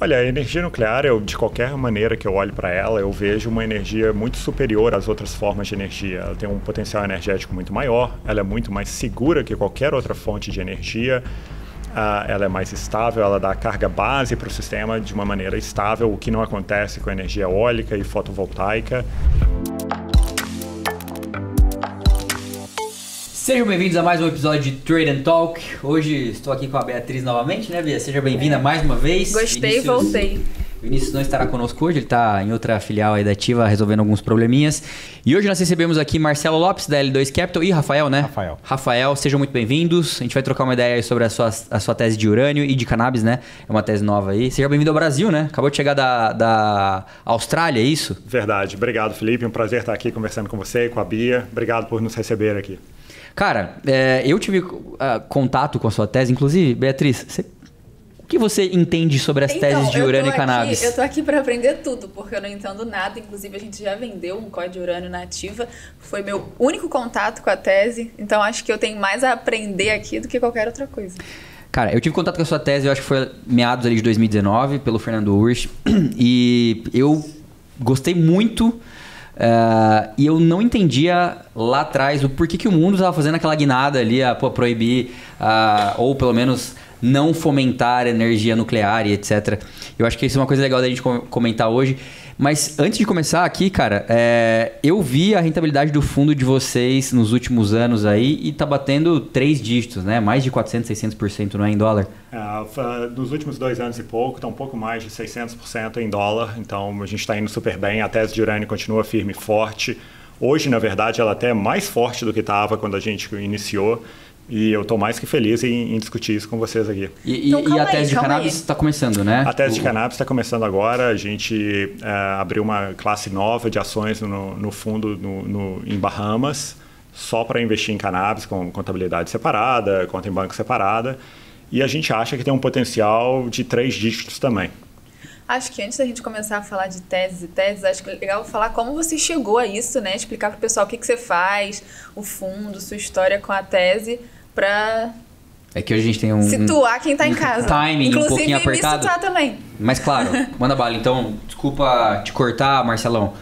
Olha, a energia nuclear, de qualquer maneira que eu olhe para ela, eu vejo uma energia muito superior às outras formas de energia. Ela tem um potencial energético muito maior, ela é muito mais segura que qualquer outra fonte de energia, ela é mais estável, ela dá carga base para o sistema de uma maneira estável, o que não acontece com a energia eólica e fotovoltaica. Sejam bem-vindos a mais um episódio de Trade and Talk. Hoje estou aqui com a Beatriz novamente, né, Bia? Seja bem-vinda mais uma vez. Gostei, voltei. O Vinícius não estará conosco hoje, ele está em outra filial aí da Ativa resolvendo alguns probleminhas. E hoje nós recebemos aqui Marcelo Lopes, da L2 Capital, e Rafael, né? Rafael, sejam muito bem-vindos. A gente vai trocar uma ideia aí sobre a sua tese de urânio e de cannabis, né? É uma tese nova aí. Seja bem-vindo ao Brasil, né? Acabou de chegar da Austrália, é isso? Verdade. Obrigado, Felipe. Um prazer estar aqui conversando com você e com a Bia. Obrigado por nos receber aqui. Cara, eu tive contato com a sua tese, inclusive, Beatriz, o que você entende sobre as teses de urânio e cannabis? Eu tô aqui para aprender tudo, porque eu não entendo nada. Inclusive, a gente já vendeu um código de urânio na Ativa. Foi meu único contato com a tese. Então, acho que eu tenho mais a aprender aqui do que qualquer outra coisa. Cara, eu tive contato com a sua tese, eu acho que foi meados ali de 2019, pelo Fernando Ursch. E eu gostei muito... e eu não entendia lá atrás o porquê que o mundo estava fazendo aquela guinada ali a proibir, ou pelo menos não fomentar energia nuclear e etc. Eu acho que isso é uma coisa legal da gente comentar hoje. Mas antes de começar aqui, cara, eu vi a rentabilidade do fundo de vocês nos últimos anos aí e tá batendo 3 dígitos, né? Mais de 400%, 600%, não é, em dólar? Nos últimos 2 anos e pouco, está um pouco mais de 600% em dólar. Então, a gente está indo super bem. A tese de urânio continua firme e forte. Hoje, na verdade, ela até é mais forte do que estava quando a gente iniciou. E eu estou mais que feliz em discutir isso com vocês aqui. E a tese de cannabis está começando, né? A tese de cannabis está começando agora. A gente abriu uma classe nova de ações no fundo em Bahamas, só para investir em cannabis, com contabilidade separada, conta em banco separada. E a gente acha que tem um potencial de 3 dígitos também. Acho que antes da gente começar a falar de teses, acho que é legal falar como você chegou a isso, né? Explicar para o pessoal o que você faz, o fundo, sua história com a tese, para... É que hoje a gente tem situar quem está em casa. Timing inclusive, um pouquinho apertado. Inclusive, me situar também. Mas claro, manda bala. Então, desculpa te cortar, Marcelão.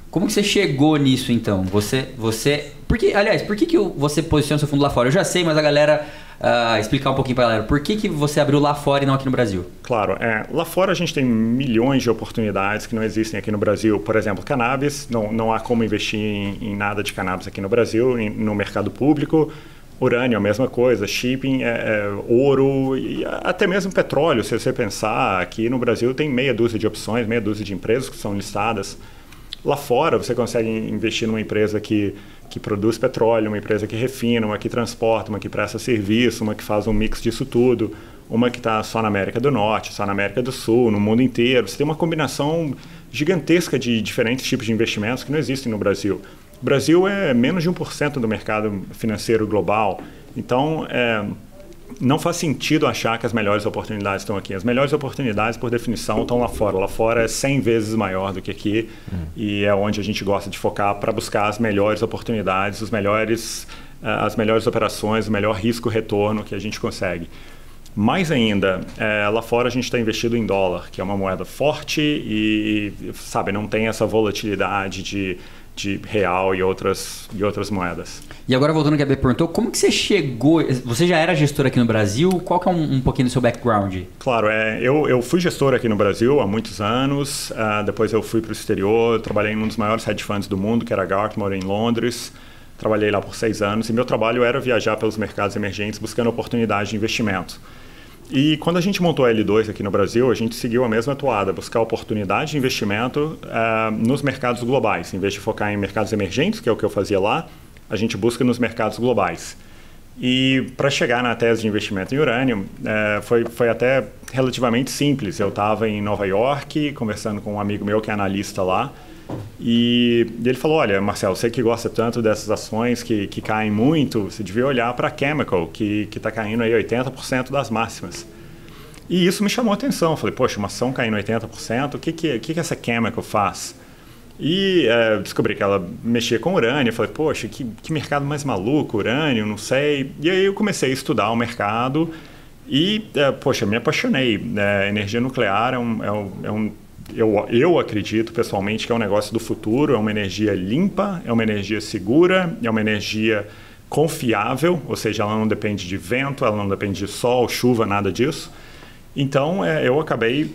Como que você chegou nisso, então? Por que você posiciona seu fundo lá fora? Eu já sei, mas a galera... explicar um pouquinho para a galera. Por que você abriu lá fora e não aqui no Brasil? Claro. Lá fora a gente tem milhões de oportunidades que não existem aqui no Brasil. Por exemplo, cannabis. Não há como investir em nada de cannabis aqui no Brasil, no mercado público. Urânio, a mesma coisa. Shipping, ouro e até mesmo petróleo. Se você pensar, aqui no Brasil tem meia dúzia de opções, meia dúzia de empresas que são listadas. Lá fora você consegue investir numa empresa que produz petróleo, uma empresa que refina, uma que transporta, uma que presta serviço, uma que faz um mix disso tudo, uma que está só na América do Norte, só na América do Sul, no mundo inteiro. Você tem uma combinação gigantesca de diferentes tipos de investimentos que não existem no Brasil. O Brasil é menos de 1% do mercado financeiro global, então não faz sentido achar que as melhores oportunidades estão aqui. As melhores oportunidades, por definição, estão lá fora. Lá fora é 100 vezes maior do que aqui e é onde a gente gosta de focar para buscar as melhores oportunidades, as melhores operações, o melhor risco-retorno que a gente consegue. Mais ainda, lá fora a gente está investido em dólar, que é uma moeda forte e não tem essa volatilidade de real e outras moedas. E agora, voltando ao que a Bia perguntou, como que você chegou... Você já era gestor aqui no Brasil? Qual que é um pouquinho do seu background? Claro, eu fui gestor aqui no Brasil há muitos anos. Depois eu fui para o exterior, trabalhei em um dos maiores hedge funds do mundo, que era a Gartmore, em Londres. Trabalhei lá por 6 anos e meu trabalho era viajar pelos mercados emergentes buscando oportunidades de investimento. E quando a gente montou a L2 aqui no Brasil, a gente seguiu a mesma toada, buscar oportunidade de investimento nos mercados globais. Em vez de focar em mercados emergentes, que é o que eu fazia lá, a gente busca nos mercados globais. E para chegar na tese de investimento em urânio, foi até relativamente simples. Eu estava em Nova York, conversando com um amigo meu que é analista lá, e ele falou, olha, Marcelo, você que gosta tanto dessas ações que caem muito, você devia olhar para a Chemical, que está caindo aí 80% das máximas. E isso me chamou a atenção. Eu falei, poxa, uma ação caindo 80%, o que essa Chemical faz? E descobri que ela mexia com urânio. Eu falei, poxa, que mercado mais maluco, urânio, não sei. E aí eu comecei a estudar o mercado E, poxa, me apaixonei. Energia nuclear eu acredito pessoalmente que é um negócio do futuro, é uma energia limpa, é uma energia segura, é uma energia confiável, ou seja, ela não depende de vento, ela não depende de sol, chuva, nada disso. Então, eu acabei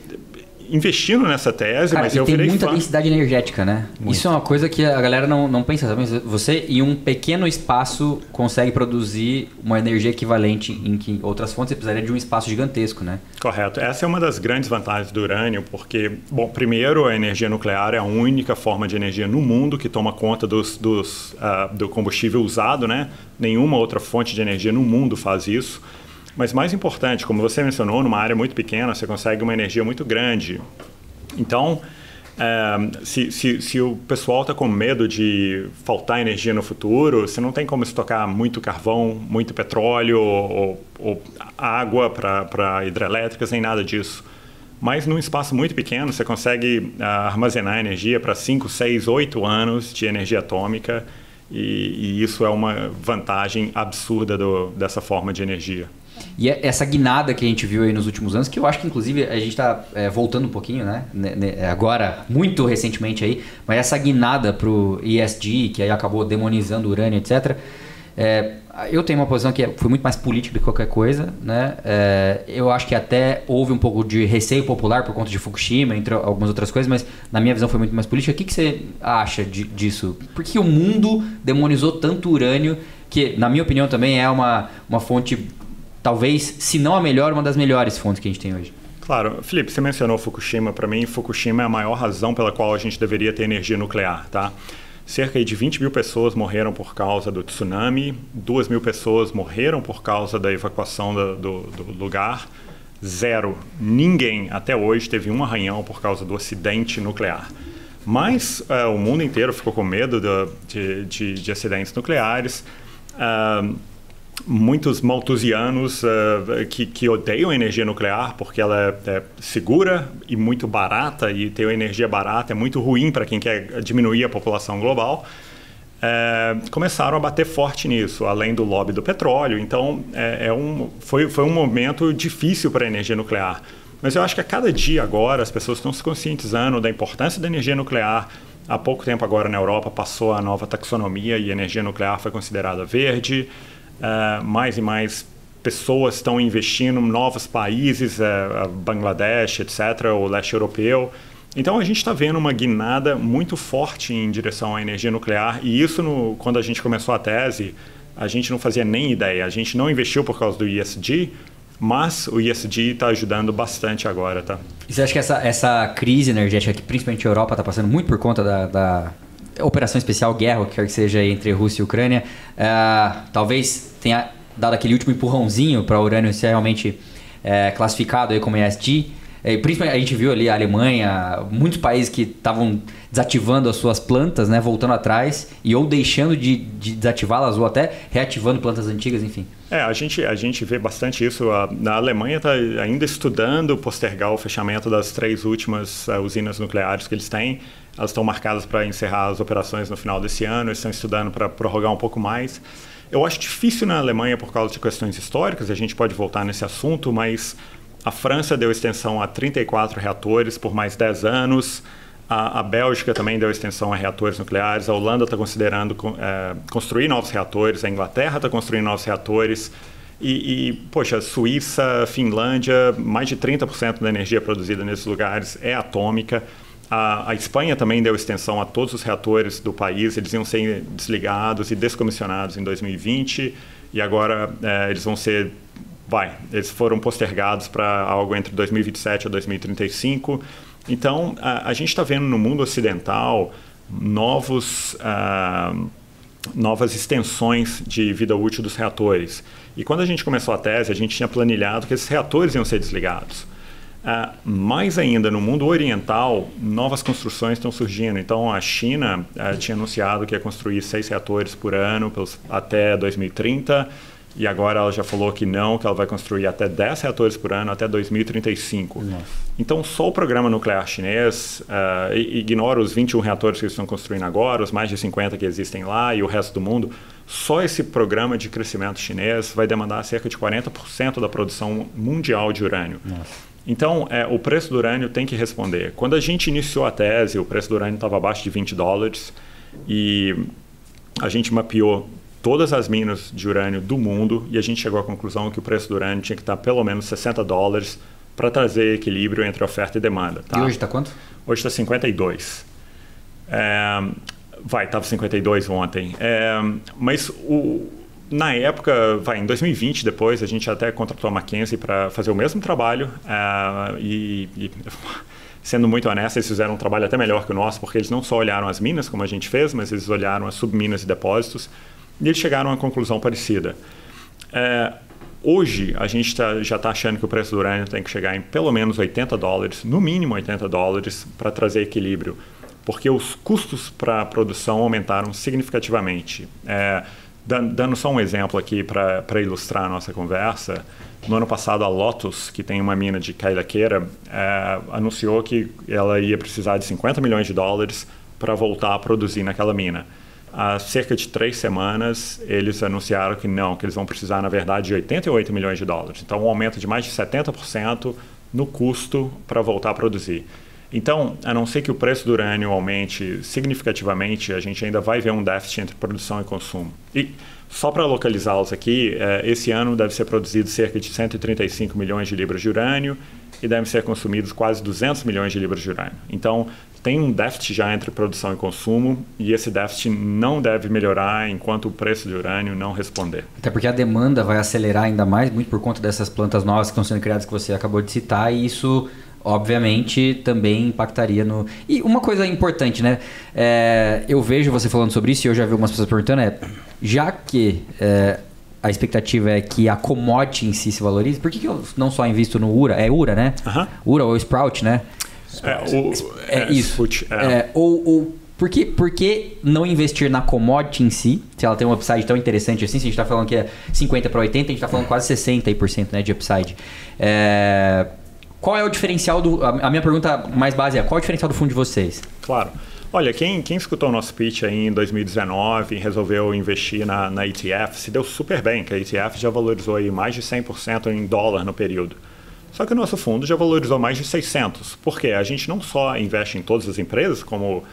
investindo nessa tese, cara, mas eu virei fã. Tem muita densidade energética, né? Muito. Isso é uma coisa que a galera não pensa. Sabe? Você, em um pequeno espaço, consegue produzir uma energia equivalente em que outras fontes você precisaria de um espaço gigantesco, né? Correto. Essa é uma das grandes vantagens do urânio, porque, bom, primeiro, a energia nuclear é a única forma de energia no mundo que toma conta do combustível usado, né? Nenhuma outra fonte de energia no mundo faz isso. Mas mais importante, como você mencionou, numa área muito pequena, você consegue uma energia muito grande. Então, se o pessoal está com medo de faltar energia no futuro, você não tem como estocar muito carvão, muito petróleo ou água para hidrelétricas, nem nada disso. Mas num espaço muito pequeno, você consegue armazenar energia para 5, 6, 8 anos de energia atômica. E isso é uma vantagem absurda dessa forma de energia. E essa guinada que a gente viu aí nos últimos anos, que eu acho que inclusive a gente está voltando um pouquinho, né? Agora, muito recentemente aí, mas essa guinada para o ESG, que aí acabou demonizando o urânio, etc. Eu tenho uma posição que foi muito mais política do que qualquer coisa, né? Eu acho que até houve um pouco de receio popular por conta de Fukushima, entre algumas outras coisas, mas na minha visão foi muito mais política. O que você acha disso? Por que o mundo demonizou tanto urânio, que na minha opinião também é uma fonte, talvez, se não a melhor, uma das melhores fontes que a gente tem hoje? Claro. Felipe, você mencionou Fukushima. Para mim, Fukushima é a maior razão pela qual a gente deveria ter energia nuclear, tá? Cerca de 20 mil pessoas morreram por causa do tsunami, 2 mil pessoas morreram por causa da evacuação do lugar, 0. Ninguém até hoje teve um arranhão por causa do acidente nuclear. Mas o mundo inteiro ficou com medo de acidentes nucleares. Muitos malthusianos que odeiam a energia nuclear porque ela é segura e muito barata, e ter energia barata é muito ruim para quem quer diminuir a população global, começaram a bater forte nisso, além do lobby do petróleo. Então, foi um momento difícil para a energia nuclear. Mas eu acho que a cada dia agora as pessoas estão se conscientizando da importância da energia nuclear. Há pouco tempo agora na Europa passou a nova taxonomia e a energia nuclear foi considerada verde. Mais e mais pessoas estão investindo, novos países, Bangladesh, etc., o leste europeu. Então a gente está vendo uma guinada muito forte em direção à energia nuclear, e isso, quando a gente começou a tese, a gente não fazia nem ideia. A gente não investiu por causa do ESG, mas o ESG está ajudando bastante agora, tá? E você acha que essa crise energética, que principalmente a Europa está passando muito por conta da operação especial, guerra, o que quer que seja entre Rússia e Ucrânia, talvez tenha dado aquele último empurrãozinho para o urânio ser realmente classificado aí como ESG? Principalmente a gente viu ali a Alemanha, muitos países que estavam desativando as suas plantas, né, voltando atrás, ou deixando de desativá-las, ou até reativando plantas antigas, enfim. A gente vê bastante isso. A Alemanha está ainda estudando postergar o fechamento das 3 últimas usinas nucleares que eles têm. Elas estão marcadas para encerrar as operações no final desse ano, eles estão estudando para prorrogar um pouco mais. Eu acho difícil na Alemanha por causa de questões históricas, a gente pode voltar nesse assunto, mas a França deu extensão a 34 reatores por mais 10 anos, a Bélgica também deu extensão a reatores nucleares, a Holanda está considerando construir novos reatores, a Inglaterra está construindo novos reatores, poxa, Suíça, Finlândia, mais de 30% da energia produzida nesses lugares é atômica. A Espanha também deu extensão a todos os reatores do país, eles iam ser desligados e descomissionados em 2020, e agora eles foram postergados para algo entre 2027 e 2035. Então, a gente está vendo no mundo ocidental novas extensões de vida útil dos reatores. E quando a gente começou a tese, a gente tinha planilhado que esses reatores iam ser desligados. Mais ainda, no mundo oriental, novas construções estão surgindo. Então, a China tinha anunciado que ia construir 6 reatores por ano até 2030. E agora ela já falou que ela vai construir até 10 reatores por ano até 2035. Nossa. Então, só o programa nuclear chinês, ignora os 21 reatores que eles estão construindo agora, os mais de 50 que existem lá e o resto do mundo, só esse programa de crescimento chinês vai demandar cerca de 40% da produção mundial de urânio. Nossa. Então, o preço do urânio tem que responder. Quando a gente iniciou a tese, o preço do urânio estava abaixo de $20 e a gente mapeou todas as minas de urânio do mundo e a gente chegou à conclusão que o preço do urânio tinha que estar pelo menos $60 para trazer equilíbrio entre oferta e demanda. Tá? E hoje está quanto? Hoje está 52. Estava 52 ontem. Mas na época, em 2020, depois, a gente até contratou a McKinsey para fazer o mesmo trabalho e, sendo muito honesto, eles fizeram um trabalho até melhor que o nosso, porque eles não só olharam as minas, como a gente fez, mas eles olharam as subminas e depósitos e eles chegaram a uma conclusão parecida. Hoje, a gente já está achando que o preço do urânio tem que chegar em pelo menos $80, no mínimo $80, para trazer equilíbrio, porque os custos para a produção aumentaram significativamente. Dando só um exemplo aqui para ilustrar a nossa conversa, no ano passado a Lotus, que tem uma mina de Kailaqueira, anunciou que ela ia precisar de $50 milhões para voltar a produzir naquela mina. Há cerca de 3 semanas, eles anunciaram que não, que eles vão precisar, na verdade, de $88 milhões. Então, um aumento de mais de 70% no custo para voltar a produzir. Então, a não ser que o preço do urânio aumente significativamente, a gente ainda vai ver um déficit entre produção e consumo. E só para localizá-los aqui, esse ano deve ser produzido cerca de 135 milhões de libras de urânio e devem ser consumidos quase 200 milhões de libras de urânio. Então, tem um déficit já entre produção e consumo e esse déficit não deve melhorar enquanto o preço de urânio não responder. Até porque a demanda vai acelerar ainda mais, muito por conta dessas plantas novas que estão sendo criadas que você acabou de citar, e isso obviamente também impactaria no... E uma coisa importante, né? Eu vejo você falando sobre isso e eu já vi algumas pessoas perguntando, já que a expectativa é que a commodity em si se valorize, por que eu não só invisto no URA? É URA, né? URA ou Sprout, né? Isso. Por que não investir na commodity em si, se ela tem um upside tão interessante assim? Se a gente está falando que é 50 para 80, a gente está falando quase 60%, né, de upside. Qual é o diferencial do... A minha pergunta mais base qual é o diferencial do fundo de vocês? Claro. Olha, quem escutou o nosso pitch aí em 2019 e resolveu investir na ETF, se deu super bem, que a ETF já valorizou aí mais de 100% em dólar no período. Só que o nosso fundo já valorizou mais de 600%. Por quê? A gente não só investe em todas as empresas, como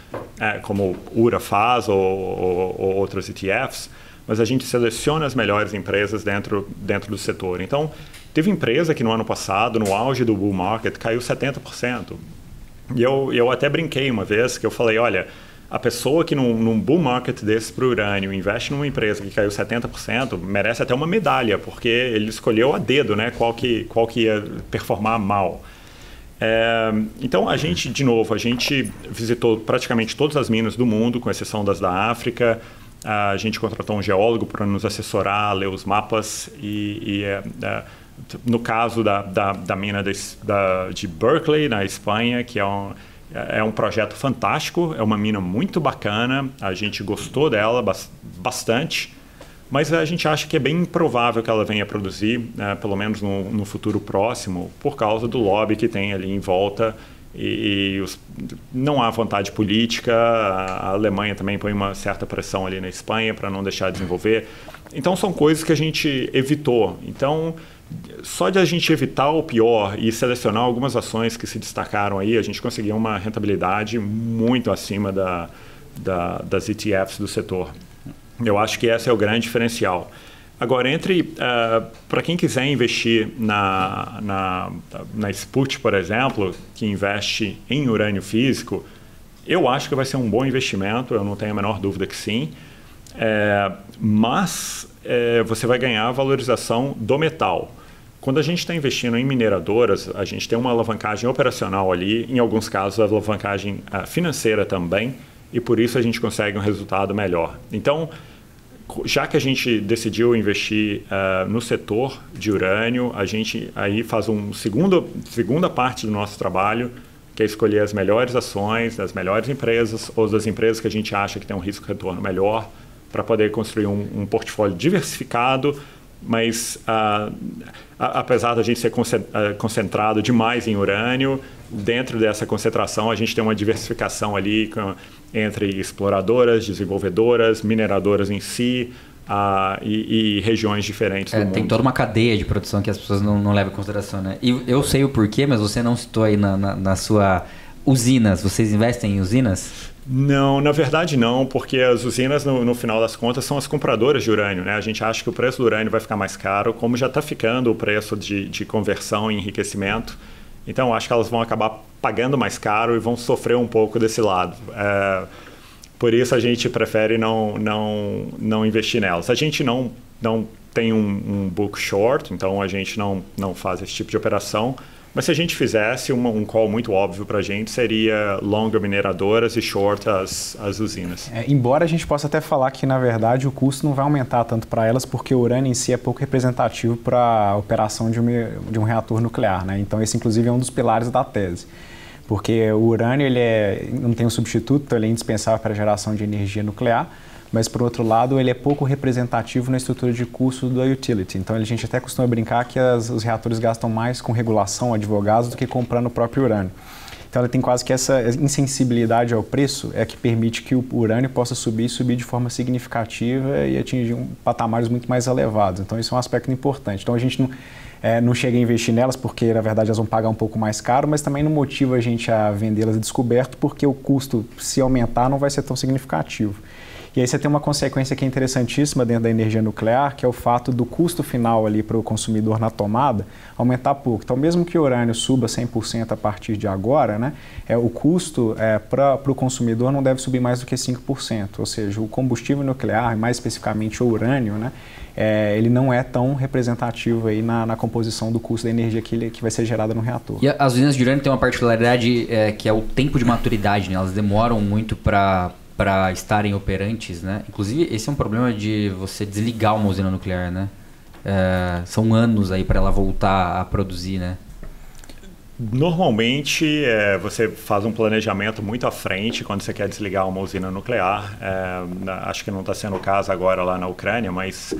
URA faz ou outros ETFs, mas a gente seleciona as melhores empresas dentro do setor. Então, teve empresa que no ano passado, no auge do bull market, caiu 70%. E eu até brinquei uma vez que eu falei, olha, a pessoa que num bull market desse para o urânio investe numa empresa que caiu 70% merece até uma medalha, porque ele escolheu a dedo, né, qual que ia performar mal. Então, a gente visitou praticamente todas as minas do mundo, com exceção das da África. A gente contratou um geólogo para nos assessorar, ler os mapas no caso da mina de Berkeley, na Espanha, que é um projeto fantástico, é uma mina muito bacana, a gente gostou dela bastante, mas a gente acha que é bem improvável que ela venha produzir, pelo menos no futuro próximo, por causa do lobby que tem ali em volta não há vontade política, a Alemanha também põe uma certa pressão ali na Espanha para não deixar desenvolver. Então, são coisas que a gente evitou. Então, só de a gente evitar o pior e selecionar algumas ações que se destacaram aí, a gente conseguiu uma rentabilidade muito acima das ETFs do setor. Eu acho que esse é o grande diferencial. Agora, para quem quiser investir na Sput, por exemplo, que investe em urânio físico, eu acho que vai ser um bom investimento, eu não tenho a menor dúvida que sim. Mas você vai ganhar a valorização do metal. Quando a gente está investindo em mineradoras, a gente tem uma alavancagem operacional ali, em alguns casos a alavancagem financeira também, e por isso a gente consegue um resultado melhor. Então, já que a gente decidiu investir no setor de urânio, a gente aí faz uma segunda parte do nosso trabalho, que é escolher as melhores ações das melhores empresas ou das empresas que a gente acha que tem um risco-retorno melhor, para poder construir um portfólio diversificado, mas apesar da gente ser concentrado demais em urânio, dentro dessa concentração a gente tem uma diversificação ali entre exploradoras, desenvolvedoras, mineradoras em si, e regiões diferentes do mundo. Tem toda uma cadeia de produção que as pessoas não levam em consideração, né? E eu sei o porquê, mas você não citou aí na sua usinas. Vocês investem em usinas? Não, na verdade não, porque as usinas, no final das contas, são as compradoras de urânio, né? A gente acha que o preço do urânio vai ficar mais caro, como já está ficando o preço de conversão e enriquecimento. Então, acho que elas vão acabar pagando mais caro e vão sofrer um pouco desse lado. Por isso, a gente prefere não investir nelas. A gente não tem um book short, então a gente não faz esse tipo de operação. Mas se a gente fizesse, um call muito óbvio para a gente seria long mineradoras e short as usinas. Embora a gente possa até falar que, na verdade, o custo não vai aumentar tanto para elas, porque o urânio em si é pouco representativo para a operação de um reator nuclear, né? Então, esse, inclusive, é um dos pilares da tese. Porque o urânio não tem um substituto, ele é indispensável para a geração de energia nuclear, mas, por outro lado, ele é pouco representativo na estrutura de custo da utility. Então, a gente até costuma brincar que os reatores gastam mais com regulação, advogados, do que comprando o próprio urânio. Então, ela tem quase que essa insensibilidade ao preço que permite que o urânio possa subir de forma significativa e atingir patamares muito mais elevados. Então, isso é um aspecto importante. Então, a gente não chega a investir nelas porque, na verdade, elas vão pagar um pouco mais caro, mas também não motiva a gente a vendê-las descoberto porque o custo, se aumentar, não vai ser tão significativo. E aí você tem uma consequência que é interessantíssima dentro da energia nuclear, que é o fato do custo final ali para o consumidor na tomada aumentar pouco. Então, mesmo que o urânio suba 100% a partir de agora, né, o custo para o consumidor não deve subir mais do que 5%. Ou seja, o combustível nuclear, mais especificamente o urânio, né, ele não é tão representativo aí na composição do custo da energia que vai ser gerada no reator. E as usinas de urânio têm uma particularidade que é o tempo de maturidade, né? Elas demoram muito para estarem operantes, né? Inclusive, esse é um problema de você desligar uma usina nuclear, né? São anos aí para ela voltar a produzir, né? Normalmente, você faz um planejamento muito à frente quando você quer desligar uma usina nuclear. Acho que não está sendo o caso agora lá na Ucrânia, mas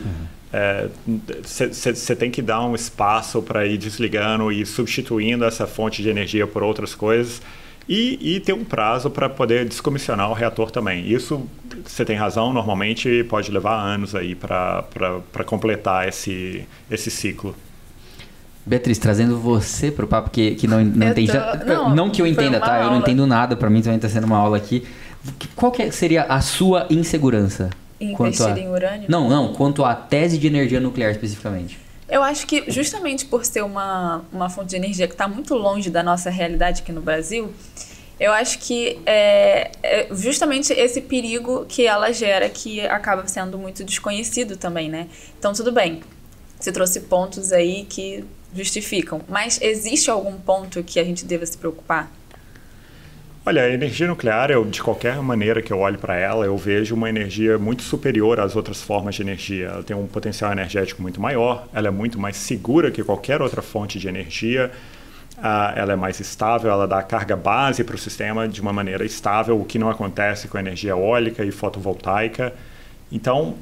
você tem que dar um espaço para ir desligando e substituindo essa fonte de energia por outras coisas. E ter um prazo para poder descomissionar o reator também. Isso, você tem razão, normalmente pode levar anos aí para completar esse ciclo. Beatriz, trazendo você para o papo que não entende. Não que eu entenda, tá? Eu não entendo nada, para mim também está sendo uma aula aqui. Qual seria a sua insegurança? Investir em urânio? Não, quanto à tese de energia nuclear especificamente. Eu acho que justamente por ser uma fonte de energia que está muito longe da nossa realidade aqui no Brasil, eu acho que é justamente esse perigo que ela gera que acaba sendo muito desconhecido também, né? Então, tudo bem, você trouxe pontos aí que justificam, mas existe algum ponto que a gente deva se preocupar? Olha, a energia nuclear, de qualquer maneira que eu olhe para ela, eu vejo uma energia muito superior às outras formas de energia. Ela tem um potencial energético muito maior, ela é muito mais segura que qualquer outra fonte de energia, ela é mais estável, ela dá carga base para o sistema de uma maneira estável, o que não acontece com a energia eólica e fotovoltaica. Então,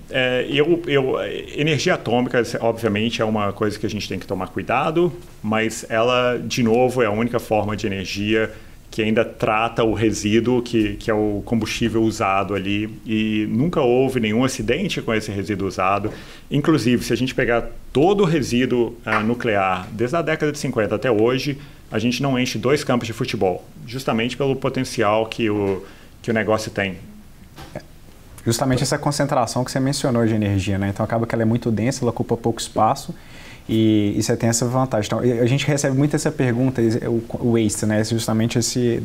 energia atômica, obviamente, é uma coisa que a gente tem que tomar cuidado, mas ela, de novo, é a única forma de energia que ainda trata o resíduo, que é o combustível usado ali, e nunca houve nenhum acidente com esse resíduo usado. Inclusive, se a gente pegar todo o resíduo nuclear, desde a década de 50 até hoje, a gente não enche 2 campos de futebol, justamente pelo potencial que o negócio tem. Justamente essa concentração que você mencionou de energia, né? Então acaba que ela é muito densa, ela ocupa pouco espaço, e você tem essa vantagem. Então, a gente recebe muito essa pergunta, o waste, né? Justamente esse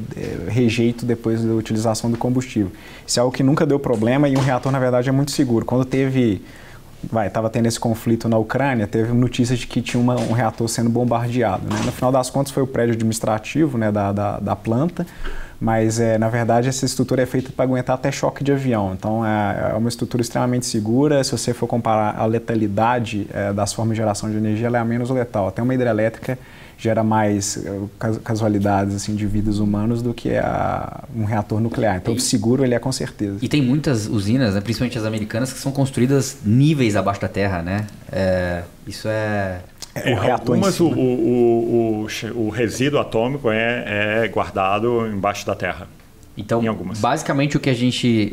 rejeito depois da utilização do combustível. Isso é algo que nunca deu problema e um reator, na verdade, é muito seguro. Quando estava tendo esse conflito na Ucrânia, teve notícias de que tinha um reator sendo bombardeado, né? No final das contas, foi o prédio administrativo, né, da planta, mas, na verdade, essa estrutura é feita para aguentar até choque de avião. Então, é uma estrutura extremamente segura. Se você for comparar a letalidade das formas de geração de energia, ela é a menos letal. Até uma hidrelétrica gera mais casualidades assim, de vidas humanas do que um reator nuclear. Então, o seguro ele é com certeza. E tem muitas usinas, né, principalmente as americanas, que são construídas níveis abaixo da terra, né? Isso é... o reator em si, né? O resíduo atômico é guardado embaixo da terra. Então, em algumas. basicamente o que a gente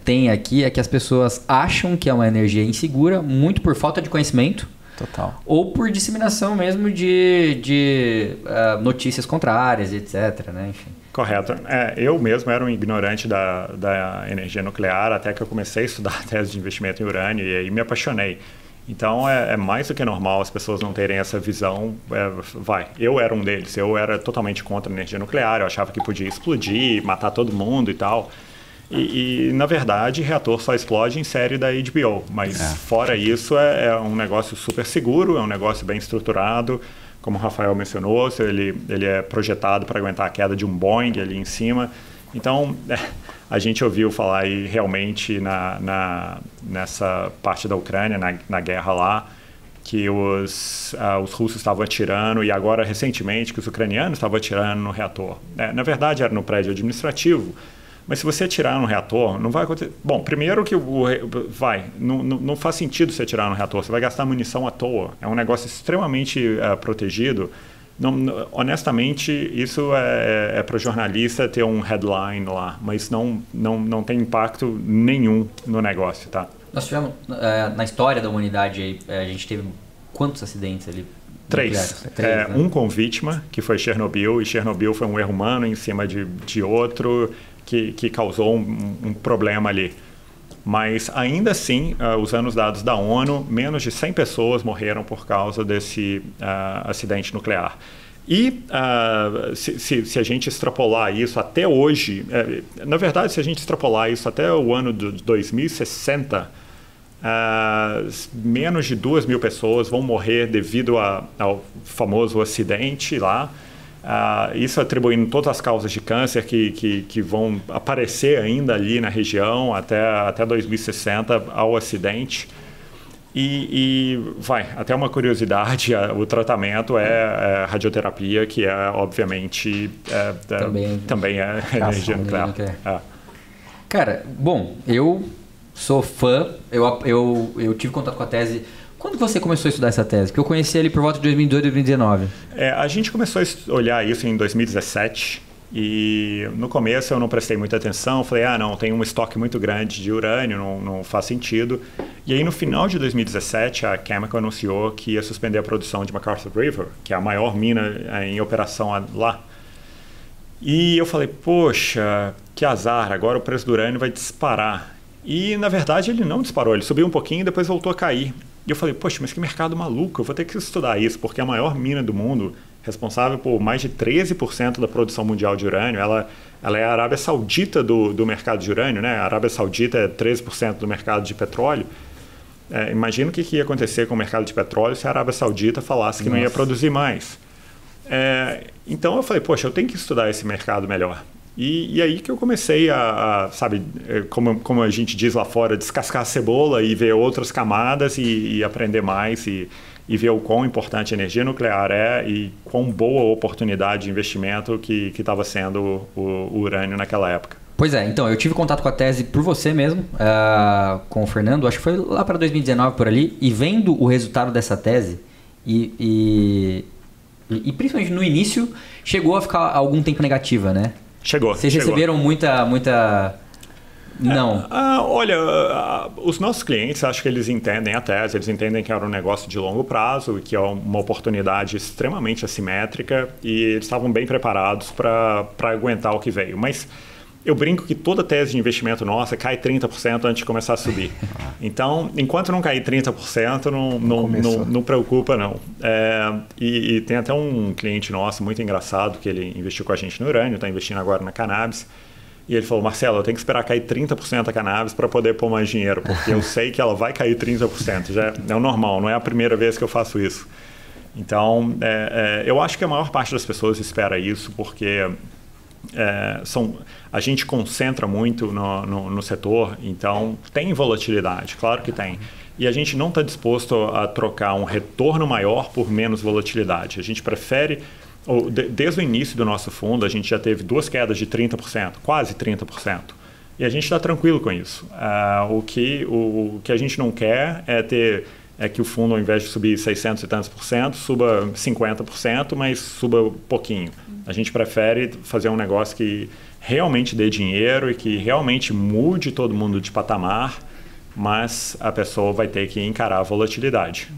tem aqui é que as pessoas acham que é uma energia insegura, muito por falta de conhecimento. Total. Ou por disseminação mesmo de notícias contrárias, etc. Né? Enfim. Correto. Eu mesmo era um ignorante da energia nuclear até que eu comecei a estudar a tese de investimento em urânio e aí me apaixonei. Então é mais do que normal as pessoas não terem essa visão. Eu era um deles, eu era totalmente contra a energia nuclear, eu achava que podia explodir, matar todo mundo e tal. E na verdade, reator só explode em série da HBO, mas fora isso é um negócio super seguro, é um negócio bem estruturado, como o Rafael mencionou, ele é projetado para aguentar a queda de um Boeing ali em cima. Então, a gente ouviu falar aí realmente nessa parte da Ucrânia, na guerra lá, que os russos estavam atirando e agora, recentemente, que os ucranianos estavam atirando no reator. Na verdade, era no prédio administrativo. Mas se você atirar no reator, não vai acontecer... Bom, primeiro que não faz sentido você atirar no reator, você vai gastar munição à toa. É um negócio extremamente protegido. Honestamente, isso é para o jornalista ter um headline lá, mas não tem impacto nenhum no negócio, tá? Nós tivemos, na história da humanidade, a gente teve quantos acidentes ali? 3. Né? Um com vítima, que foi Chernobyl, e Chernobyl foi um erro humano em cima de outro... Que causou um problema ali. Mas, ainda assim, usando os dados da ONU, menos de 100 pessoas morreram por causa desse acidente nuclear. E se a gente extrapolar isso até hoje, na verdade, se a gente extrapolar isso até o ano de 2060, menos de 2.000 pessoas vão morrer devido ao famoso acidente lá. Isso atribuindo todas as causas de câncer que vão aparecer ainda ali na região até 2060 ao acidente. Até uma curiosidade, o tratamento é radioterapia, que obviamente também é energia nuclear. Cara, bom, eu sou fã, eu tive contato com a tese. Quando você começou a estudar essa tese? Porque eu conheci ele por volta de 2018, 2019. A gente começou a olhar isso em 2017 e no começo eu não prestei muita atenção. Falei, não, tem um estoque muito grande de urânio, não faz sentido. E aí no final de 2017 a Cameco anunciou que ia suspender a produção de McArthur River, que é a maior mina em operação lá. E eu falei, poxa, que azar, agora o preço do urânio vai disparar. E na verdade ele não disparou, ele subiu um pouquinho e depois voltou a cair. E eu falei, poxa, mas que mercado maluco, eu vou ter que estudar isso, porque a maior mina do mundo, responsável por mais de 13% da produção mundial de urânio, ela é a Arábia Saudita do mercado de urânio, né? A Arábia Saudita é 13% do mercado de petróleo. Imagina o que ia acontecer com o mercado de petróleo se a Arábia Saudita falasse que não ia produzir mais. Então eu falei, poxa, eu tenho que estudar esse mercado melhor. E aí que eu comecei sabe, como a gente diz lá fora, descascar a cebola e ver outras camadas e aprender mais e ver o quão importante a energia nuclear e quão boa oportunidade de investimento que estava sendo o urânio naquela época. Pois é, então, eu tive contato com a tese por você mesmo, com o Fernando, acho que foi lá para 2019 por ali, e vendo o resultado dessa tese, e principalmente no início, chegou a ficar algum tempo negativa, né? Chegou. Vocês receberam muita... Não. Olha, os nossos clientes, acho que eles entendem a tese, eles entendem que era um negócio de longo prazo, que é uma oportunidade extremamente assimétrica e eles estavam bem preparados para aguentar o que veio. Mas eu brinco que toda tese de investimento nossa cai 30% antes de começar a subir. Então, enquanto não cair 30%, não preocupa, não. E tem até um cliente nosso muito engraçado que ele investiu com a gente no urânio, está investindo agora na cannabis. E ele falou, Marcelo, eu tenho que esperar cair 30% a cannabis para poder pôr mais dinheiro, porque eu sei que ela vai cair 30%. Já é o normal, não é a primeira vez que eu faço isso. Então, eu acho que a maior parte das pessoas espera isso, porque a gente concentra muito no setor, então tem volatilidade, claro que tem. E a gente não está disposto a trocar um retorno maior por menos volatilidade. A gente prefere... Desde o início do nosso fundo, a gente já teve 2 quedas de 30%, quase 30%. E a gente está tranquilo com isso. O que a gente não quer é ter é que o fundo, ao invés de subir 600 e tantos por cento, suba 50%, mas suba pouquinho. A gente prefere fazer um negócio que realmente dê dinheiro e que realmente mude todo mundo de patamar, mas a pessoa vai ter que encarar a volatilidade.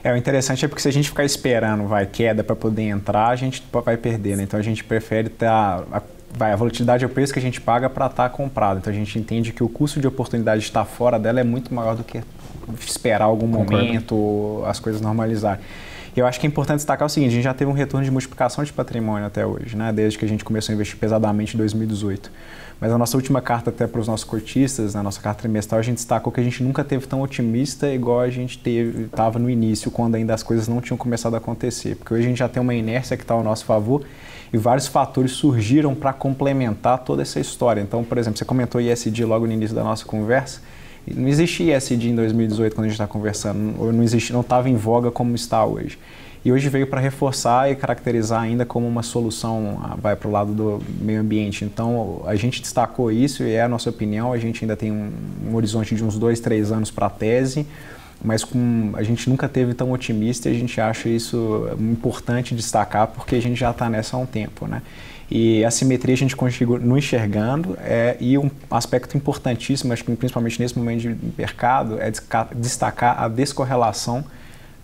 O interessante é porque se a gente ficar esperando queda para poder entrar, a gente vai perder, né? Então a gente prefere a volatilidade é o preço que a gente paga para estar comprado. Então a gente entende que o custo de oportunidade de estar fora dela é muito maior do que esperar algum momento as coisas normalizarem. Eu acho que é importante destacar o seguinte: a gente já teve um retorno de multiplicação de patrimônio até hoje, né? Desde que a gente começou a investir pesadamente em 2018. Mas a nossa última carta até para os nossos cotistas, na nossa carta trimestral, a gente destacou que a gente nunca teve tão otimista igual a gente estava no início, quando ainda as coisas não tinham começado a acontecer. Porque hoje a gente já tem uma inércia que está ao nosso favor e vários fatores surgiram para complementar toda essa história. Então, por exemplo, você comentou ESG logo no início da nossa conversa. Não existia ESG em 2018 quando a gente está conversando, não estava em voga como está hoje. E hoje veio para reforçar e caracterizar ainda como uma solução, vai para o lado do meio ambiente. Então, a gente destacou isso e é a nossa opinião. A gente ainda tem um horizonte de uns 2, 3 anos para a tese, mas a gente nunca teve tão otimista e a gente acha isso importante destacar porque a gente já está nessa há um tempo, né? E a simetria a gente continua enxergando e um aspecto importantíssimo, acho que principalmente nesse momento de mercado, é destacar a descorrelação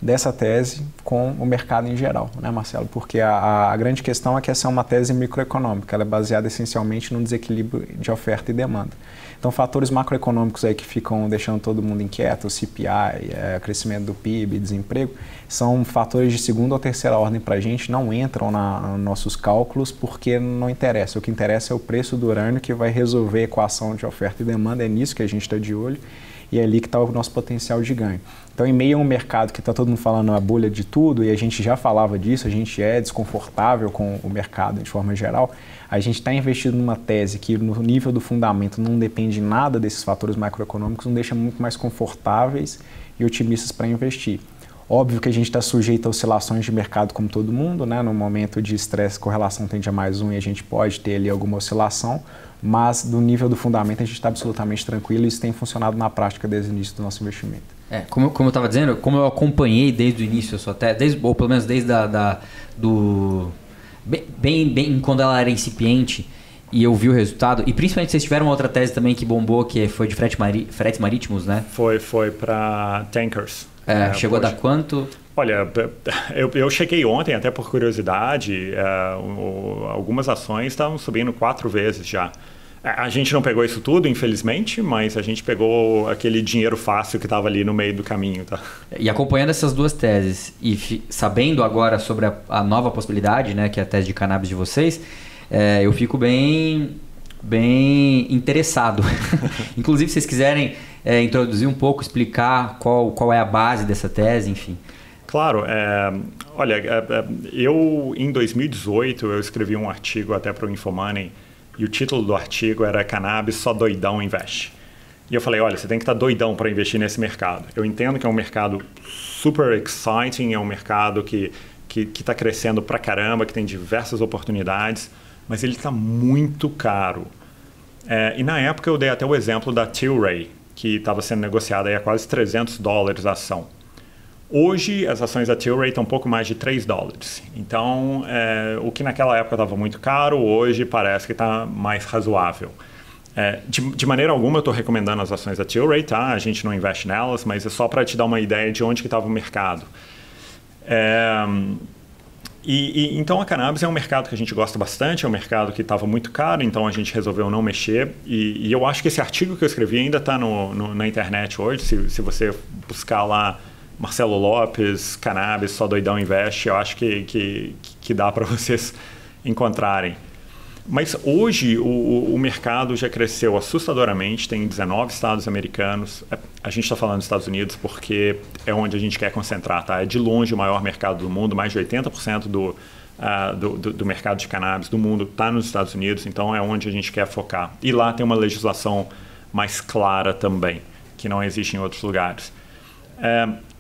dessa tese com o mercado em geral, né, Marcelo? Porque a grande questão é que essa é uma tese microeconômica, ela é baseada essencialmente no desequilíbrio de oferta e demanda. Então, fatores macroeconômicos aí que ficam deixando todo mundo inquieto, o CPI, crescimento do PIB, desemprego, são fatores de segunda ou terceira ordem para a gente, não entram nos nossos cálculos porque não interessa. O que interessa é o preço do urânio que vai resolver a equação de oferta e demanda, é nisso que a gente está de olho. E é ali que está o nosso potencial de ganho. Então, em meio a um mercado que está todo mundo falando a bolha de tudo, e a gente já falava disso, a gente é desconfortável com o mercado de forma geral, a gente está investido numa tese que no nível do fundamento não depende nada desses fatores macroeconômicos, nos deixa muito mais confortáveis e otimistas para investir. Óbvio que a gente está sujeito a oscilações de mercado como todo mundo, né? No momento de estresse, correlação tende a mais 1 e a gente pode ter ali alguma oscilação, mas do nível do fundamento a gente está absolutamente tranquilo e isso tem funcionado na prática desde o início do nosso investimento. Como eu estava dizendo, como eu acompanhei desde o início, ou pelo menos desde bem quando ela era incipiente, e eu vi o resultado, e principalmente vocês tiveram uma outra tese também que bombou, que foi de fretes marítimos, né? Foi para tankers. Chegou a dar quanto? Olha, eu chequei ontem, até por curiosidade, algumas ações estavam subindo 4 vezes já. A gente não pegou isso tudo, infelizmente, mas a gente pegou aquele dinheiro fácil que estava ali no meio do caminho. Tá? E acompanhando essas duas teses e sabendo agora sobre a nova possibilidade, né, que é a tese de cannabis de vocês, eu fico bem interessado. Inclusive, se vocês quiserem introduzir um pouco, explicar qual é a base dessa tese, enfim. Claro. Olha, eu em 2018 eu escrevi um artigo até para o Infomoney e o título do artigo era Cannabis Só Doidão Investe. E eu falei, olha, você tem que estar doidão para investir nesse mercado. Eu entendo que é um mercado super exciting, é um mercado que está crescendo pra caramba, que tem diversas oportunidades, mas ele está muito caro. E na época eu dei até o exemplo da Tilray, que estava sendo negociada aí a quase $300 a ação. Hoje, as ações da Tilray estão um pouco mais de $3. Então, o que naquela época estava muito caro, hoje parece que está mais razoável. De maneira alguma, eu estou recomendando as ações da Tilray, tá? A gente não investe nelas, mas é só para te dar uma ideia de onde que estava o mercado. Então, a cannabis é um mercado que a gente gosta bastante, é um mercado que estava muito caro, então a gente resolveu não mexer. E eu acho que esse artigo que eu escrevi ainda está na internet hoje, se você buscar lá Marcelo Lopes, Cannabis, Só Doidão Investe, eu acho que dá para vocês encontrarem. Mas hoje o mercado já cresceu assustadoramente, tem 19 estados americanos. A gente está falando dos Estados Unidos porque é onde a gente quer concentrar, tá? É de longe o maior mercado do mundo, mais de 80% do mercado de cannabis do mundo está nos Estados Unidos, então é onde a gente quer focar. E lá tem uma legislação mais clara também, que não existe em outros lugares.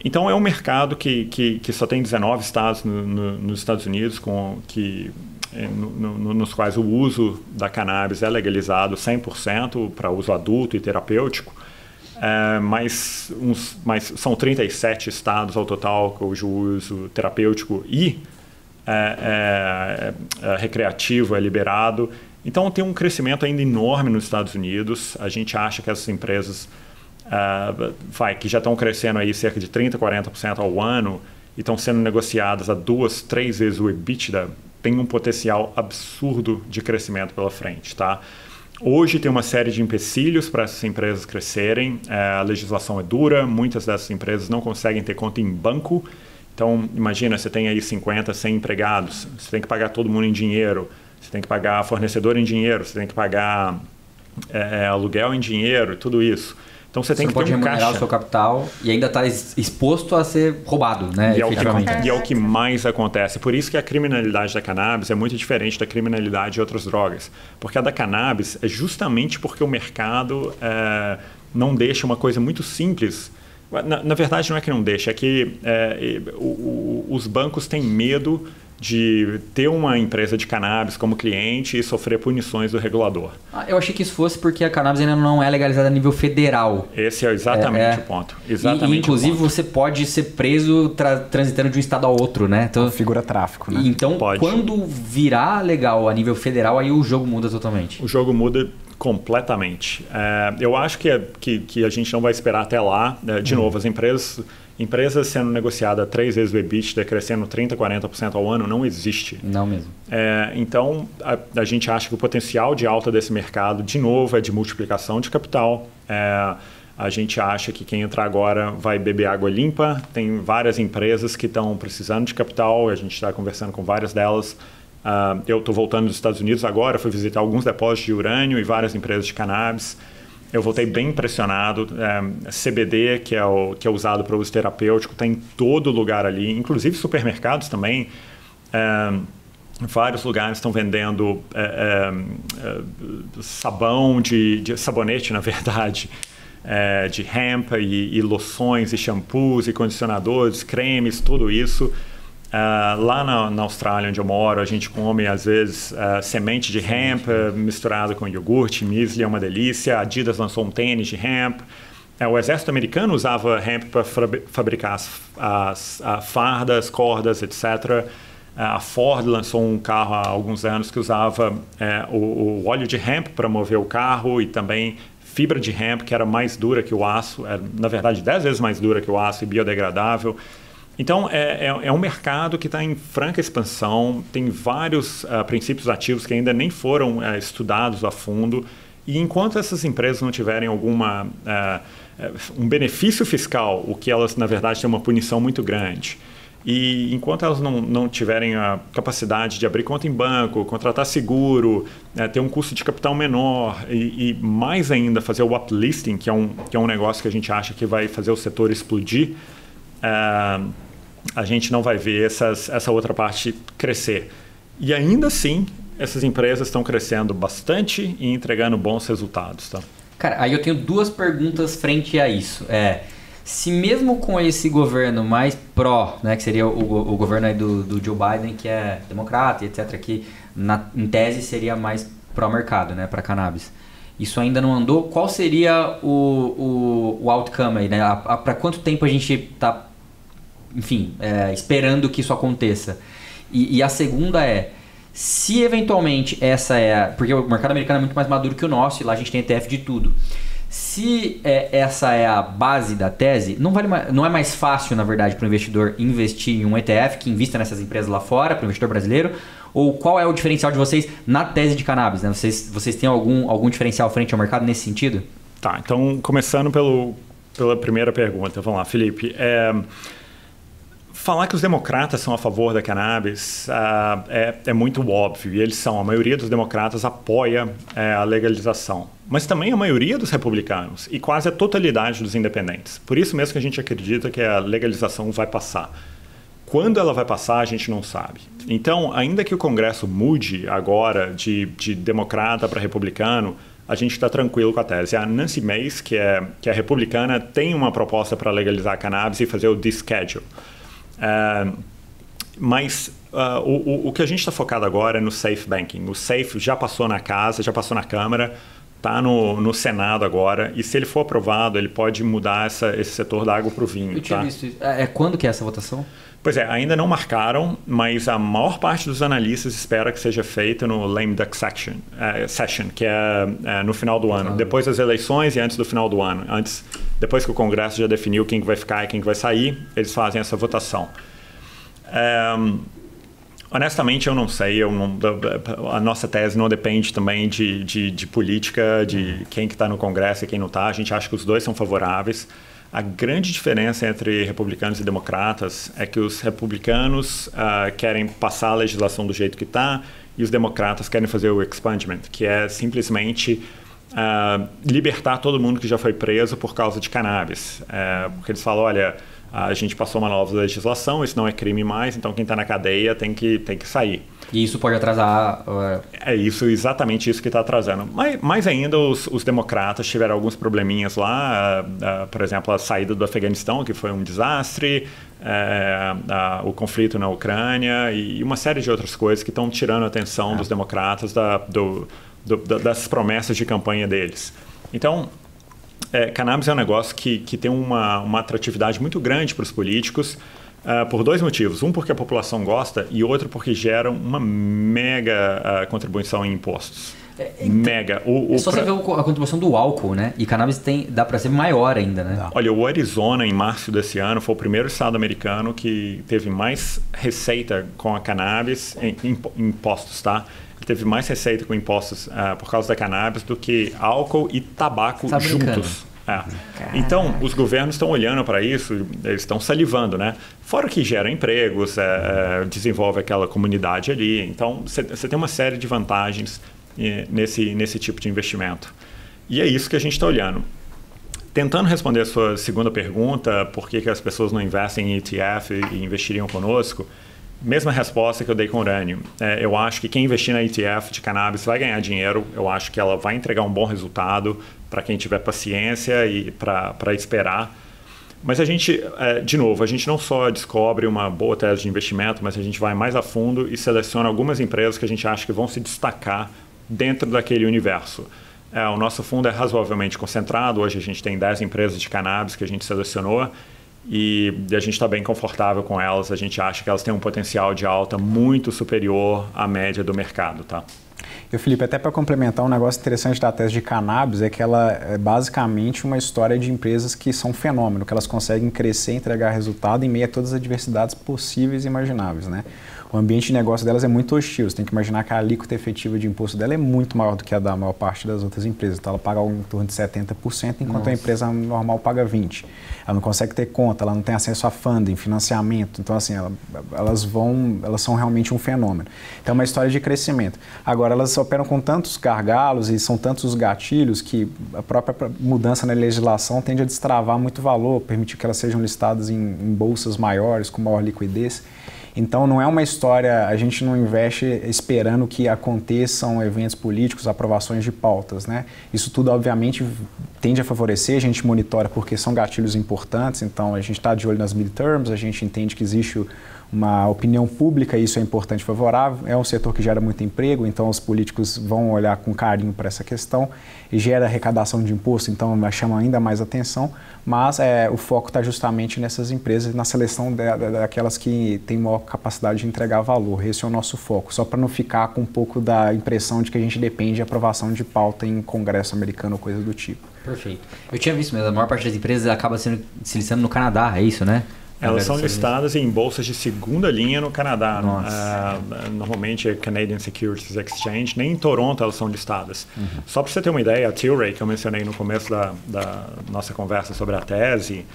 Então é um mercado que só tem 19 estados nos Estados Unidos nos quais o uso da cannabis é legalizado 100% para uso adulto e terapêutico. mas são 37 estados ao total cujo uso terapêutico e recreativo é liberado. Então tem um crescimento ainda enorme nos Estados Unidos. A gente acha que essas empresas que já estão crescendo aí cerca de 30%, 40% ao ano e estão sendo negociadas a 2, 3 vezes o EBITDA, tem um potencial absurdo de crescimento pela frente, tá? Hoje tem uma série de empecilhos para essas empresas crescerem. A legislação é dura, muitas dessas empresas não conseguem ter conta em banco. Então, imagina, você tem aí 50, 100 empregados, você tem que pagar todo mundo em dinheiro, você tem que pagar fornecedor em dinheiro, você tem que pagar aluguel em dinheiro, tudo isso. Então você tem que ter um caixa. Você pode remunerar o seu capital e ainda está exposto a ser roubado, né? E é o que mais acontece. Por isso que a criminalidade da cannabis é muito diferente da criminalidade de outras drogas. Porque a da cannabis é justamente porque o mercado não deixa uma coisa muito simples. Na verdade, não é que não deixa, é que os bancos têm medo de ter uma empresa de cannabis como cliente e sofrer punições do regulador. Eu achei que isso fosse porque a cannabis ainda não é legalizada a nível federal. Esse é exatamente o ponto. Exatamente e inclusive, você pode ser preso transitando de um estado ao outro, né? Então, figura tráfico, né? Então, quando virar legal a nível federal, aí o jogo muda totalmente. O jogo muda completamente. Eu acho que a gente não vai esperar até lá. De novo, as empresas sendo negociadas 3 vezes o EBITDA, crescendo 30%, 40% ao ano, não existe. Não mesmo. Então, a gente acha que o potencial de alta desse mercado, de novo, é de multiplicação de capital. A gente acha que quem entrar agora vai beber água limpa. Tem várias empresas que estão precisando de capital, a gente está conversando com várias delas. Eu estou voltando dos Estados Unidos agora, fui visitar alguns depósitos de urânio e várias empresas de cannabis. Eu voltei bem impressionado. CBD, que é usado para uso terapêutico, está em todo lugar ali, inclusive supermercados também. Vários lugares estão vendendo sabão, de sabonete, na verdade, de hemp e loções e shampoos e condicionadores, cremes, tudo isso. Lá na Austrália, onde eu moro, a gente come, às vezes, semente de hemp misturado com iogurte, muesli, é uma delícia. A Adidas lançou um tênis de hemp. O exército americano usava hemp para fabricar as fardas, cordas, etc. A Ford lançou um carro há alguns anos que usava o óleo de hemp para mover o carro e também fibra de hemp, que era mais dura que o aço, na verdade 10 vezes mais dura que o aço e biodegradável. Então, é um mercado que está em franca expansão, tem vários princípios ativos que ainda nem foram estudados a fundo, e enquanto essas empresas não tiverem um benefício fiscal, o que elas, na verdade, têm uma punição muito grande, e enquanto elas não tiverem a capacidade de abrir conta em banco, contratar seguro, ter um custo de capital menor e mais ainda fazer o uplisting, que é um negócio que a gente acha que vai fazer o setor explodir, a gente não vai ver essa outra parte crescer. E ainda assim, essas empresas estão crescendo bastante e entregando bons resultados. Tá? Cara, aí eu tenho 2 perguntas frente a isso. Se mesmo com esse governo mais pró, né, que seria o governo aí do Joe Biden, que é democrata e etc., que em tese seria mais pró-mercado, né, para cannabis. Isso ainda não andou. Qual seria o outcome aí, né? Para quanto tempo a gente está, enfim, esperando que isso aconteça? E a segunda se eventualmente porque o mercado americano é muito mais maduro que o nosso e lá a gente tem ETF de tudo. Se essa é a base da tese, não é mais fácil, na verdade, para o investidor investir em um ETF que invista nessas empresas lá fora, para o investidor brasileiro? Ou qual é o diferencial de vocês na tese de cannabis? Né? Vocês têm algum diferencial frente ao mercado nesse sentido? Tá, então começando pela primeira pergunta. Vamos lá, Felipe. Falar que os democratas são a favor da cannabis é muito óbvio, e eles são. A maioria dos democratas apoia a legalização. Mas também a maioria dos republicanos e quase a totalidade dos independentes. Por isso mesmo que a gente acredita que a legalização vai passar. Quando ela vai passar, a gente não sabe. Então, ainda que o Congresso mude agora de democrata para republicano, a gente está tranquilo com a tese. A Nancy Mace, que é republicana, tem uma proposta para legalizar a cannabis e fazer o deschedule. Mas o que a gente está focado agora é no safe banking. O safe já passou na casa, já passou na Câmara, está no Senado agora, e se ele for aprovado, ele pode mudar esse setor da água para o vinho. Eu tinha visto isso. Quando que é essa votação? Pois é, ainda não marcaram, mas a maior parte dos analistas espera que seja feita no lame duck session, que é no final do ano, depois das eleições e antes do final do ano. Depois que o Congresso já definiu quem que vai ficar e quem que vai sair, eles fazem essa votação. Honestamente, eu não sei. A nossa tese não depende também de política, de quem que está no Congresso e quem não está. A gente acha que os dois são favoráveis. A grande diferença entre republicanos e democratas é que os republicanos querem passar a legislação do jeito que está e os democratas querem fazer o expungement, que é simplesmente libertar todo mundo que já foi preso por causa de cannabis. Porque eles falam, olha, a gente passou uma nova legislação, isso não é crime mais, então quem está na cadeia tem que sair. E isso pode atrasar... Exatamente isso que está atrasando. Mais ainda, os democratas tiveram alguns probleminhas lá, por exemplo, a saída do Afeganistão, que foi um desastre, o conflito na Ucrânia e uma série de outras coisas que estão tirando a atenção dos democratas das promessas de campanha deles. Então, cannabis é um negócio que tem uma atratividade muito grande para os políticos, por dois motivos. Um, porque a população gosta, e outro, porque gera uma mega contribuição em impostos. Mega. Só você ver a contribuição do álcool, né? E cannabis dá para ser maior ainda, né? Olha, o Arizona, em março desse ano, foi o primeiro estado americano que teve mais receita com a cannabis, em impostos, tá? Teve mais receita com impostos por causa da cannabis do que álcool e tabaco juntos. Então, os governos estão olhando para isso, eles estão salivando, né? Fora que gera empregos, desenvolve aquela comunidade ali. Então, você tem uma série de vantagens nesse tipo de investimento. E é isso que a gente está olhando. Tentando responder a sua segunda pergunta, por que as pessoas não investem em ETF e investiriam conosco, mesma resposta que eu dei com urânio. Eu acho que quem investir na ETF de cannabis vai ganhar dinheiro. Eu acho que ela vai entregar um bom resultado para quem tiver paciência e para esperar. Mas a gente, de novo, a gente não só descobre uma boa tese de investimento, mas a gente vai mais a fundo e seleciona algumas empresas que a gente acha que vão se destacar dentro daquele universo. O nosso fundo é razoavelmente concentrado. Hoje a gente tem 10 empresas de cannabis que a gente selecionou. E a gente está bem confortável com elas. A gente acha que elas têm um potencial de alta muito superior à média do mercado, tá? E, Felipe, até para complementar, um negócio interessante da tese de cannabis é que ela é basicamente uma história de empresas que são fenômeno, que elas conseguem crescer e entregar resultado em meio a todas as adversidades possíveis e imagináveis, né? O ambiente de negócio delas é muito hostil. Você tem que imaginar que a alíquota efetiva de imposto dela é muito maior do que a da maior parte das outras empresas. Então, ela paga em torno de 70%, enquanto a empresa normal paga 20%. Ela não consegue ter conta, ela não tem acesso a funding, financiamento. Então, assim, elas são realmente um fenômeno. Então, é uma história de crescimento. Agora, elas operam com tantos gargalos e são tantos os gatilhos que a própria mudança na legislação tende a destravar muito valor, permitir que elas sejam listadas em bolsas maiores, com maior liquidez. Então, não é uma história, a gente não investe esperando que aconteçam eventos políticos, aprovações de pautas, né? Isso tudo, obviamente, tende a favorecer, a gente monitora porque são gatilhos importantes, então a gente está de olho nas midterms, a gente entende que existe uma opinião pública, e isso é importante e favorável. É um setor que gera muito emprego, então os políticos vão olhar com carinho para essa questão e gera arrecadação de imposto, então chama ainda mais atenção, mas o foco está justamente nessas empresas, na seleção daquelas que têm maior capacidade de entregar valor. Esse é o nosso foco, só para não ficar com um pouco da impressão de que a gente depende de aprovação de pauta em Congresso americano ou coisa do tipo. Perfeito. Eu tinha visto mesmo, a maior parte das empresas acaba se listando no Canadá, é isso, né? Elas são listadas em bolsas de segunda linha no Canadá. Normalmente é Canadian Securities Exchange, nem em Toronto elas são listadas. Só para você ter uma ideia, a Tilray, que eu mencionei no começo da nossa conversa sobre a tese,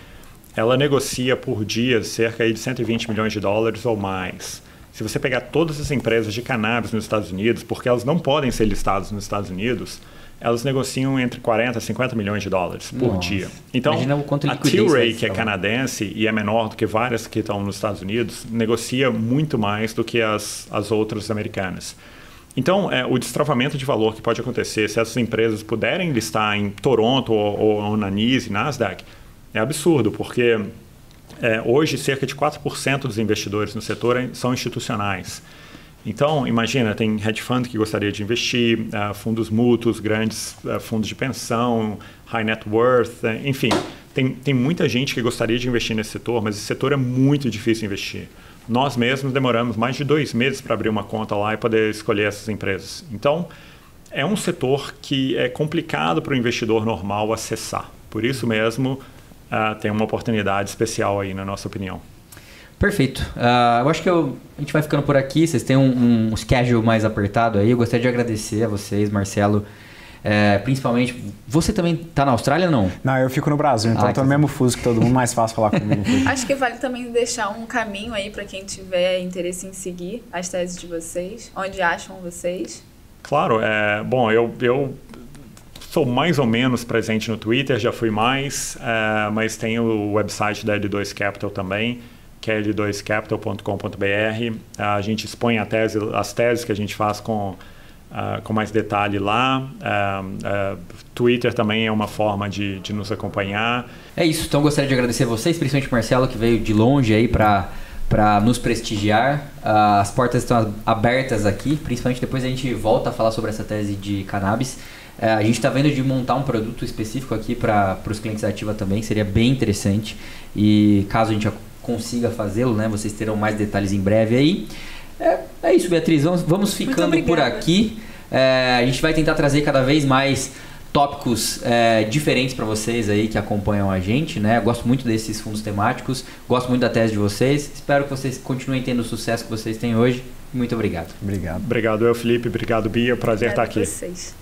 ela negocia por dia cerca de 120 milhões de dólares ou mais. Se você pegar todas as empresas de cannabis nos Estados Unidos, porque elas não podem ser listadas nos Estados Unidos, elas negociam entre 40 a 50 milhões de dólares por dia. Então, a Tilray, que é canadense e é menor do que várias que estão nos Estados Unidos, negocia muito mais do que as outras americanas. Então, o destravamento de valor que pode acontecer se essas empresas puderem listar em Toronto ou na NYSE, Nasdaq, é absurdo, porque hoje cerca de 4% dos investidores no setor são institucionais. Então, imagina, tem hedge fund que gostaria de investir, fundos mútuos, grandes fundos de pensão, high net worth, enfim. Tem muita gente que gostaria de investir nesse setor, mas esse setor é muito difícil de investir. Nós mesmos demoramos mais de 2 meses para abrir uma conta lá e poder escolher essas empresas. Então, é um setor que é complicado para o investidor normal acessar. Por isso mesmo, tem uma oportunidade especial aí, na nossa opinião. Perfeito. Eu acho que a gente vai ficando por aqui. Vocês têm um schedule mais apertado aí. Eu gostaria de agradecer a vocês, Marcelo. Principalmente, você também está na Austrália ou não? Não, eu fico no Brasil, então estou no mesmo fuso que todo mundo, mais fácil falar comigo. Acho que vale também deixar um caminho aí para quem tiver interesse em seguir as teses de vocês. Onde acham vocês? Claro. Bom, eu sou mais ou menos presente no Twitter, já fui mais, mas tem o website da L2 Capital também, que é l2capital.com.br. A gente expõe as teses que a gente faz com mais detalhe lá. Twitter também é uma forma de nos acompanhar. É isso, então gostaria de agradecer a vocês, principalmente o Marcelo, que veio de longe aí para nos prestigiar. As portas estão abertas aqui, principalmente depois a gente volta a falar sobre essa tese de cannabis. A gente está vendo de montar um produto específico aqui para os clientes da Ativa também, seria bem interessante. E caso a gente consiga fazê-lo, né, vocês terão mais detalhes em breve aí. É isso, Beatriz, vamos ficando por aqui. A gente vai tentar trazer cada vez mais tópicos diferentes para vocês aí que acompanham a gente, né? Eu gosto muito desses fundos temáticos, gosto muito da tese de vocês. Espero que vocês continuem tendo o sucesso que vocês têm hoje. Muito obrigado. Obrigado. Obrigado, Felipe. Obrigado, Bia. Prazer estar aqui. Vocês.